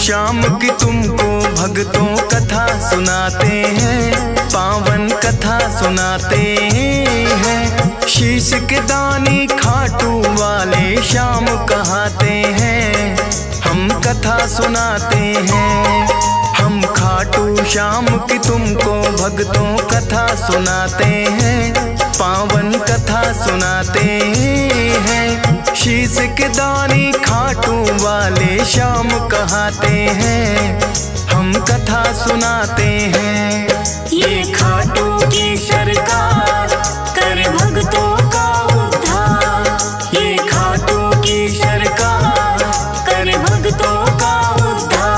श्याम की तुमको भक्तों कथा सुनाते हैं, पावन कथा सुनाते हैं। शीश के दानी खाटू वाले श्याम कहाते हैं, हम कथा सुनाते हैं। हम खाटू श्याम की तुमको भक्तों कथा सुनाते हैं, पावन कथा सुनाते हैं। शीश के दानी खाटू वाले श्याम कहाते हैं, हम कथा सुनाते हैं। ये खाटू की सरकार कर भक्तों का उद्धार, ये खाटू की सरकार कर भक्तों का उद्धार।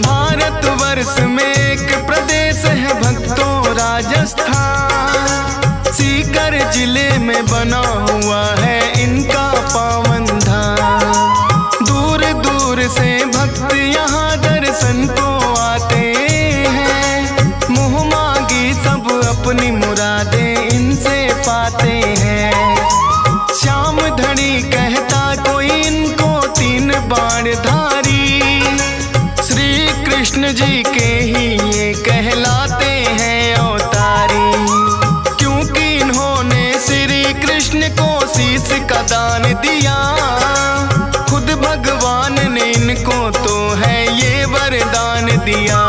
भारतवर्ष में एक प्रदेश है भक्तों राजस्थान, सीकर जिले में बना हुआ है इनका पावन धाम। दूर दूर से भक्त यहाँ दर्शन को आते हैं, मुँह मांगी सब अपनी मुरादें इनसे पाते हैं। श्याम धनी कहता कोई इनको तीन बाण धारी, कृष्ण जी के ही ये कहलाते हैं अवतारी। क्योंकि इन्होंने श्री कृष्ण को शीश का दान दिया, खुद भगवान ने इनको तो है ये वरदान दिया।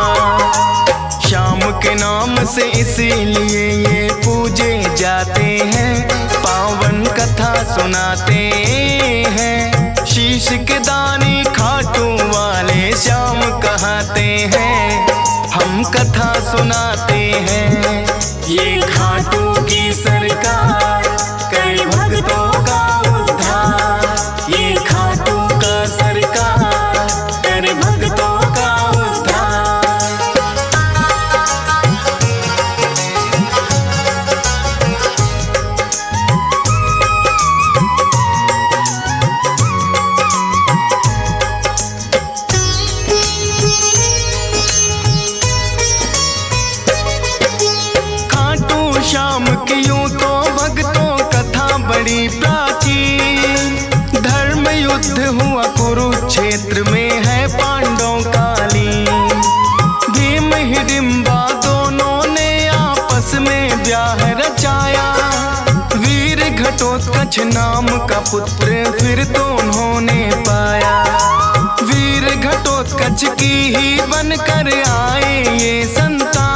श्याम के नाम से इसीलिए ये पूजे जाते हैं, पावन कथा सुनाते हैं। शीश के दानी खाटू वाले श्याम कहाते हैं, हम कथा सुनाते हैं। ये खाटू की सरकार कर भक्तों का उद्धार, ये खाटू का सरकार कर भक्तों का उद्धार। श्याम की यूं तो भक्तों कथा बड़ी प्राचीन, धर्म युद्ध हुआ कुरुक्षेत्र में है पांडवों कालीन। भीम हिडिंबा दोनों ने आपस में ब्याह रचाया, वीर घटोत्कच नाम का पुत्र फिर तो उन्होंने पाया। वीर घटोत्कच की ही बनकर आए ये संतान,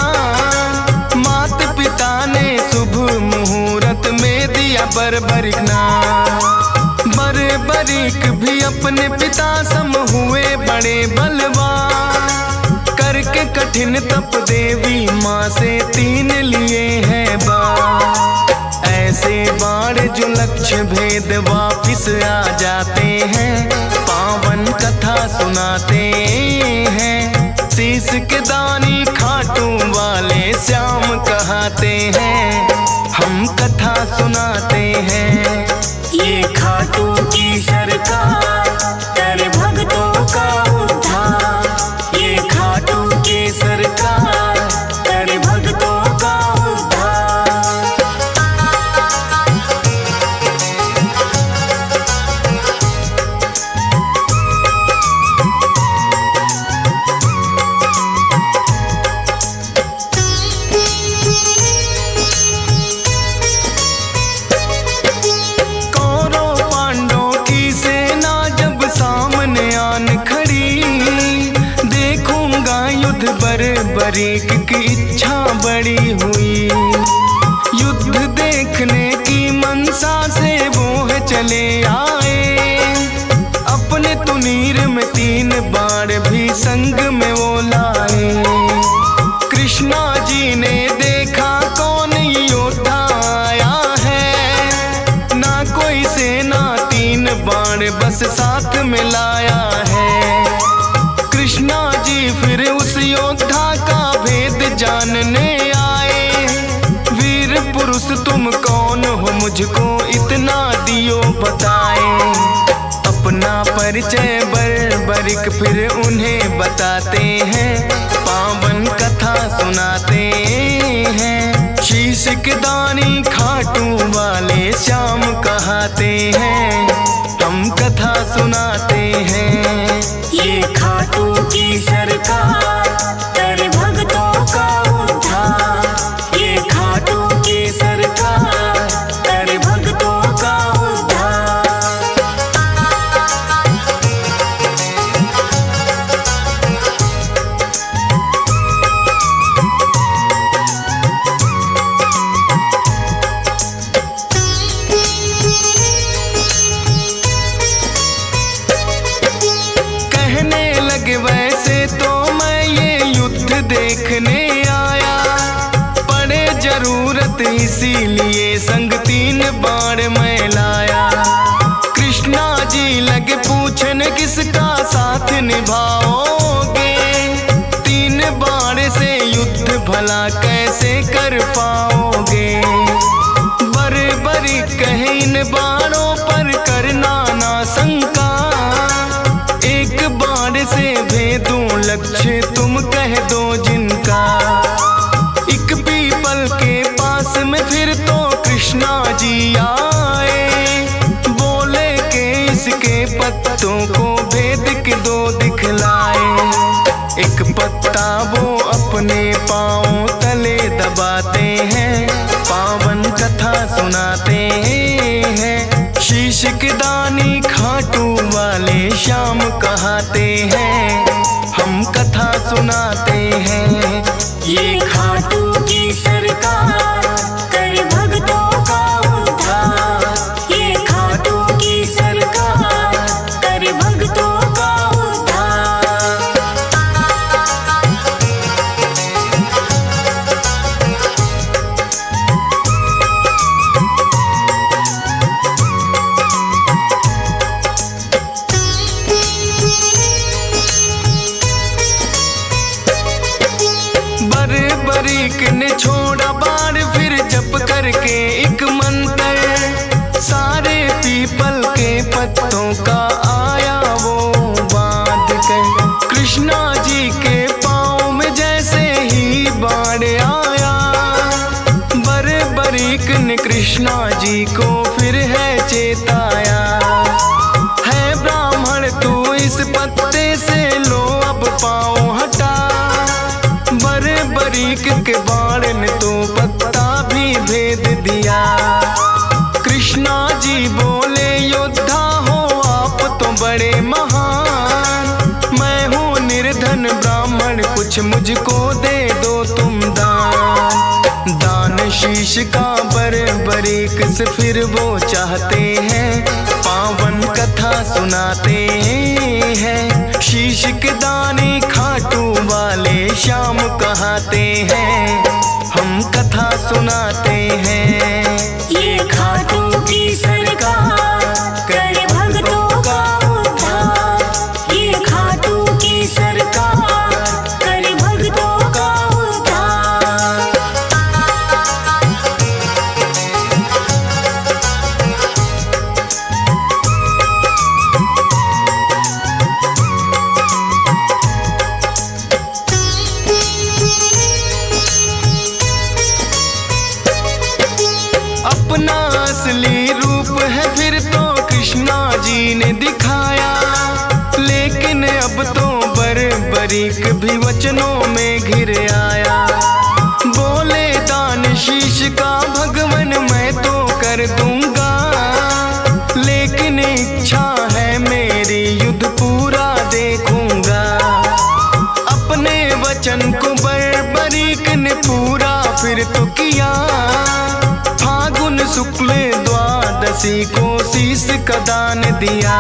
मात पिता ने शुभ मुहूर्त में दिया बर्बरिक नाम। बर्बरिक भी अपने पिता सम हुए बड़े बलवान, करके कठिन तप देवी माँ से तीन लिए हैं बाण। ऐसे बाण जो लक्ष्य भेद वापिस आ जाते हैं, पावन कथा सुनाते हैं। शीश के दानी खाटू वाले श्याम कहाते हैं, हम कथा सुनाते हैं। ये खाटू की सरकार कर भक्तों का उद्धार, ये खाटू की सरकार कर भक्तों का उद्धार। बर्बरिक की इच्छा बड़ी हुई, युद्ध देखने की मनसा से वो है चले आए। अपने तुनीर में तीन बाण भी संग में वो लाए। कृष्णा जी ने देखा कौन योद्धा आया है, ना कोई सेना तीन बाण बस साथ में लाया है। कृष्णा जी फिर उस योद्धा का भेद जानने आए। वीर पुरुष तुम कौन हो, मुझको इतना दियो बताए। अपना अपना परिचय बरिक फिर उन्हें बताते हैं, पावन कथा सुनाते हैं। शीश के दानी खाटू वाले श्याम कहाते हैं, हम कथा सुनाते हैं। ये खाटू की सरकार कर भक्तों का उद्धार। ये खाटू की सरकार कर भक्तों का उद्धार। वैसे तो मैं ये युद्ध देखने आया, पड़े जरूरत इसीलिए संग 3 बाण मैं लाया। कृष्णा जी लगे पूछन किसका साथ निभाओगे, 3 बाण से युद्ध भला कैसे कर पाओगे। बरी कहे इन बाणों पर करना ना शंका, एक बाण से भेदूं लक्ष्य तुम कह दो जिनका। एक पीपल के पास में फिर तो कृष्णा जी आए, बोले के इसके पत्तों को भेद के 2 दिखलाए। एक पत्ता वो अपने पांव तले दबाते हैं, पावन कथा सुनाते हैं। शीश के दानी खाटू वाले श्याम कहाते हैं, हम कथा सुनाते हैं। ये खाटू की सरकार कर भक्तों का उद्धार। ये खाटू की सरकार कर भक्तों का उद्धार। बरीक ने छोड़ा बाण फिर जप करके एक मंत्र, सारे पीपल के पत्तों का आया वो बांध कर। कृष्णा जी के पाँव में जैसे ही बाण आया, बरीक ने कृष्णा जी को फिर है चेताया। है ब्राह्मण तू इस पत्ते से लो अब पाँव हटा, बरीक के बाण ने तो पत्ता भी भेद दिया। कृष्णा जी बोले योद्धा हो आप तो बड़े महान, मैं हूँ निर्धन ब्राह्मण कुछ मुझको दे दो तुम दान। दान शीश का बरीक से फिर वो चाहते हैं, पावन कथा सुनाते हैं। शीश के दानी खाटू वाले श्याम कहाते हैं, हम कथा सुनाते हैं। ये खाटू की सरकार कर भक्तों का उद्धार। ये खाटू की सरकार कर भक्तों का उद्धार। अपना असली रूप है फिर तो कृष्णा जी ने दिखाया, लेकिन अब तो बरीक भी वचनों में घिर आया। बोले दान शीश का भगवन मैं तो कर दूंगा, लेकिन इच्छा है मेरी युद्ध पूरा देखूंगा। अपने वचन को बरीक ने पूरा फिर तो किया, फागुन शुक्ल द्वादशी को शीश का दान दिया।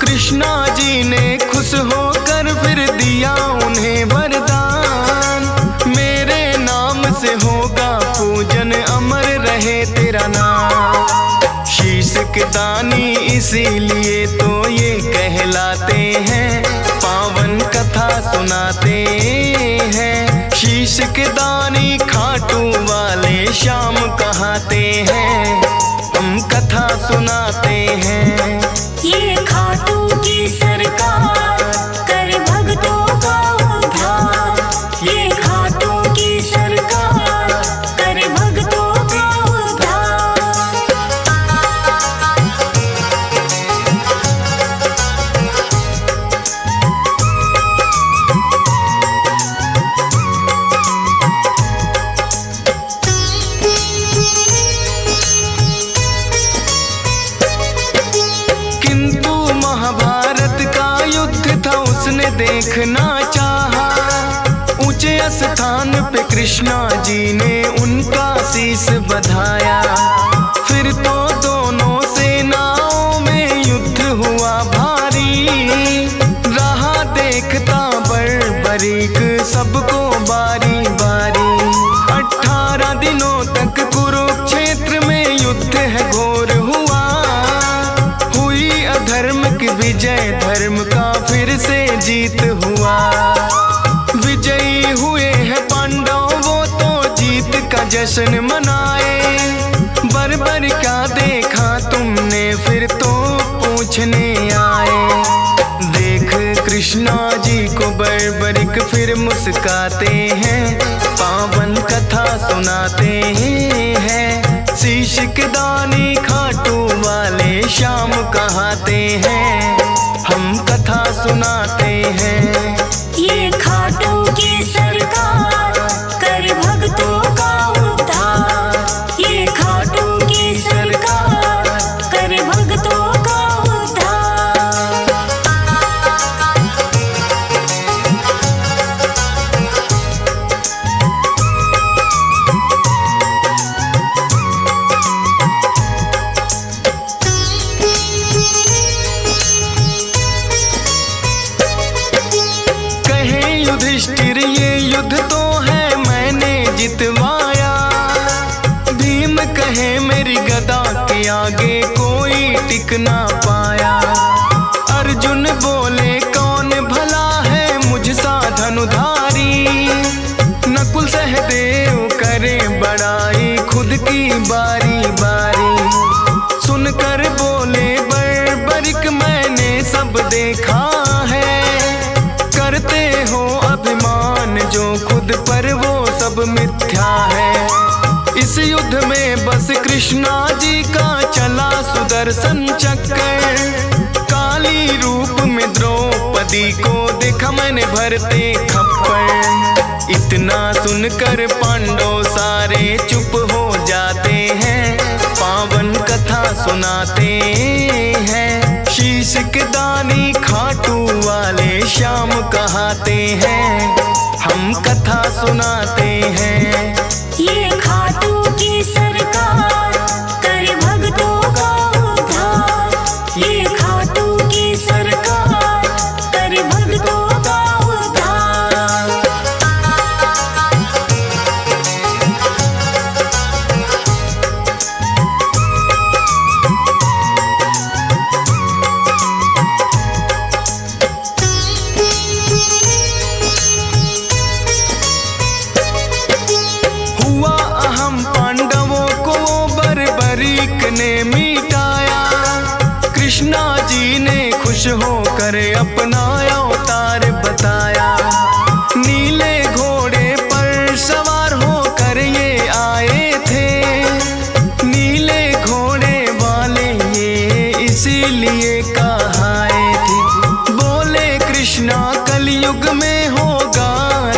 कृष्णा जी ने खुश होकर फिर दिया उन्हें वरदान, मेरे नाम से होगा पूजन अमर रहे तेरा नाम। शीश के दानी इसीलिए तो ये कहलाते हैं, पावन कथा सुनाते हैं। शीश के दानी खाटू वाले श्याम कहाते हैं, हम कथा सुनाते हैं। ये में देखना चाहा। ऊंचे स्थान पे कृष्णा जी ने उनका शीश बधाया। फिर तो दोनों सेनाओं में युद्ध हुआ भारी। रहा देखता बर्बरीक सबको बारी बारी। 18 दिनों तक कुरुक्षेत्र में युद्ध है घोर हुआ। हुई अधर्म की विजय, धर्म का फिर से जीत हुआ। विजयी हुए हैं पांडव, वो तो जीत का जश्न मनाए। बर्बर क्या देखा तुमने, फिर तो पूछने आए। देख कृष्णा जी को बर्बरिक फिर मुस्काते हैं। पावन कथा सुनाते हैं। शीश के दानी खाटू वाले श्याम कहाते हैं। हम कथा सुनाते हैं। ये खाटू की सरकार कर भक्तों का उद्धार। ये खाटू की सरकार कर भक्तों का उद्धार। युधिष्ठिर ये युद्ध तो है मैंने जितवाया। भीम कहे मेरी गदा के आगे कोई टिक ना पाया। अर्जुन बोले कौन भला है मुझसा धनुधारी। नकुल सहदेव करे बड़ाई खुद की बारी बारी। सुनकर बोले बर्बरिक मैंने सब देखा है। करते हो अभिमान जो खुद पर वो सब मिथ्या है। इस युद्ध में बस कृष्णा जी का चला सुदर्शन चक्कर। काली रूप में द्रौपदी को देखा मैंने भरते खप्पर। इतना सुनकर पांडव सारे चुप हो जाते हैं। पावन कथा सुनाते हैं। शीश के दानी खाटू वाले श्याम कहाते हैं। हम कथा सुनाते हैं। ये खाटू की सरकार कर भक्तों का उद्धार। ये खाटू की सरकार कर भक्तों का उद्धार। ने मिटाया। कृष्णा जी ने खुश होकर अपना अवतार बताया। नीले घोड़े पर सवार होकर ये आए थे। नीले घोड़े वाले ये इसीलिए कहाए थे। बोले कृष्णा कलयुग में होगा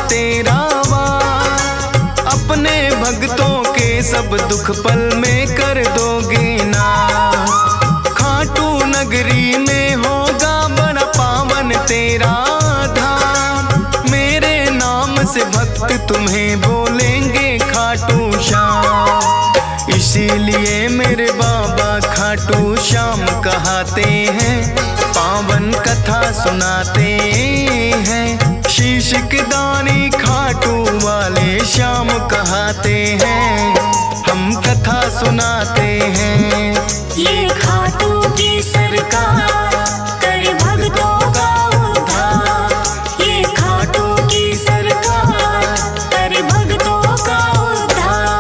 तेरा वार। अपने भक्तों के सब दुख पल में कर दोगे नाश। खाटू नगरी में होगा बड़ा पावन तेरा धाम। मेरे नाम से भक्त तुम्हें बोलेंगे खाटू श्याम। इसीलिए मेरे बाबा खाटू श्याम कहाते हैं। पावन कथा सुनाते हैं। शीश के दानी खाटू वाले श्याम कहाते हैं। हम कथा सुनाते हैं। ये खाटू की सरकार कर भक्तों का उद्धार। ये खाटू की सरकार कर भक्तों का उद्धार।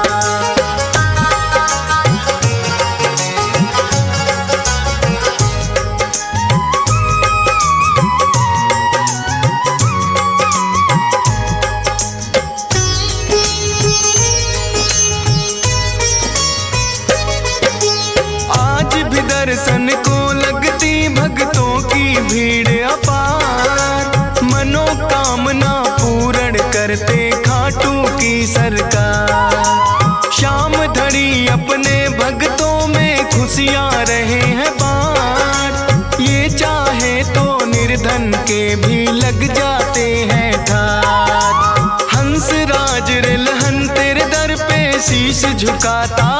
दर्शन को लगती भक्तों की भीड़ अपार। मनोकामना पूर्ण करते खाटू की सरकार। शाम धड़ी अपने भक्तों में खुशियां रहे हैं बाँट। ये चाहे तो निर्धन भक्तन के भी लग जाते हैं ठाठ। हंस राज रिलहन तेरे दर पे शीश झुकाता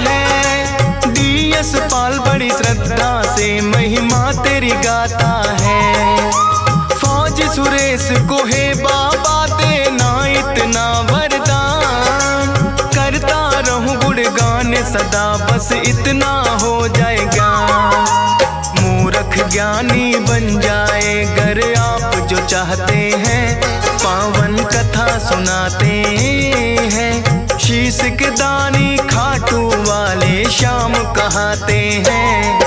है। डीएस पाल बड़ी श्रद्धा से महिमा तेरी गाता है। फौज सुरेश को है बाबा देना इतना वरदान। करता रहूं गुणगान सदा बस इतना हो जाएगा। मूर्ख ज्ञानी बन जाए गर आप जो चाहते हैं। पावन कथा सुनाते हैं। शीश के दानी खाटू वाले श्याम कहाते हैं।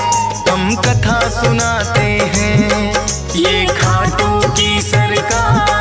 हम कथा सुनाते हैं। ये खाटू की सरकार